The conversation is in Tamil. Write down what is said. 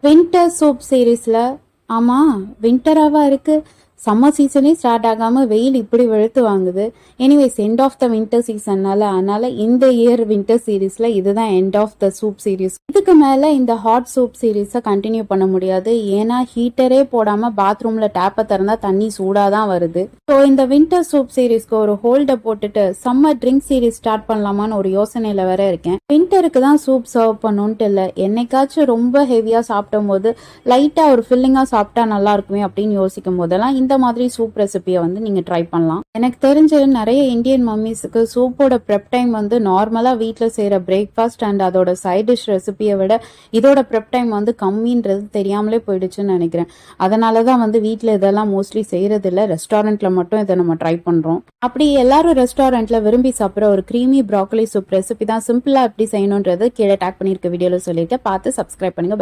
வின்டர் சூப் சீரீஸ்ல ஆமா வின்டராவா இருக்கு. சம்மர் சீசனே ஸ்டார்ட் ஆகாம வெயில் இப்படி வெளுத்து வாங்குது. Anyways end of the winter அதனால இந்த இயர் வின்டர் சீரீஸ்ல இதுதான் end of the soup series. இதுக்கு மேல இந்த ஹாட் சூப் சீரீஸை கண்டினியூ பண்ண முடியாது. ஏன்னா ஹீட்டரே போடாம பாத்ரூம்ல டேப்பை திறந்தா தண்ணி சூடாதான் வருது. ஸோ இந்த வின்டர் சூப் சீரீஸ்க்கு ஒரு ஹோல்டை போட்டுட்டு சம்மர் ட்ரிங்க் சீரீஸ் ஸ்டார்ட் பண்ணலாமான்னு ஒரு யோசனையில வேற இருக்கேன். வின்டருக்கு தான் சூப் சர்வ் பண்ணுன்ட்டு இல்லை, என்னைக்காச்சும் ரொம்ப ஹெவியா சாப்பிடும் போது லைட்டா ஒரு ஃபில்லிங்கா சாப்பிட்டா நல்லா இருக்குமே அப்படின்னு யோசிக்கும் போதெல்லாம் இந்த மாதிரி சூப் ரெசிபியை வந்து நீங்க ட்ரை பண்ணலாம். எனக்கு தெரிஞ்ச நிறைய இந்தியன் மம்மிஸுக்கு சூப்போட ப்ரெப் டைம் வந்து நார்மலா வீட்டில் செய்யற பிரேக்ஃபாஸ்ட் அண்ட் அதோட சைட் டிஷ் ரெசிபியை விட இதோட ப்ரெப் டைம் வந்து கம்மின்றது தெரியாமலே போயிடுச்சுன்னு நினைக்கிறேன். அதனாலதான் வந்து வீட்டில் இதெல்லாம் மோஸ்ட்லி செய்யறது இல்லை, ரெஸ்டாரண்ட்ல மட்டும் இதை நம்ம ட்ரை பண்றோம். அப்படி எல்லாரும் ரெஸ்டாரண்ட்ல விரும்பி சாப்பிட்ற ஒரு கிரீமி ப்ராக்கலி சூப் ரெசிபி தான் சிம்பிளா எப்படி செய்யணும்ன்றது கீழே டேக் பண்ணிருக்க வீடியோல சொல்லிட்டு பார்த்து சப்ஸ்கிரைப் பண்ணுங்க.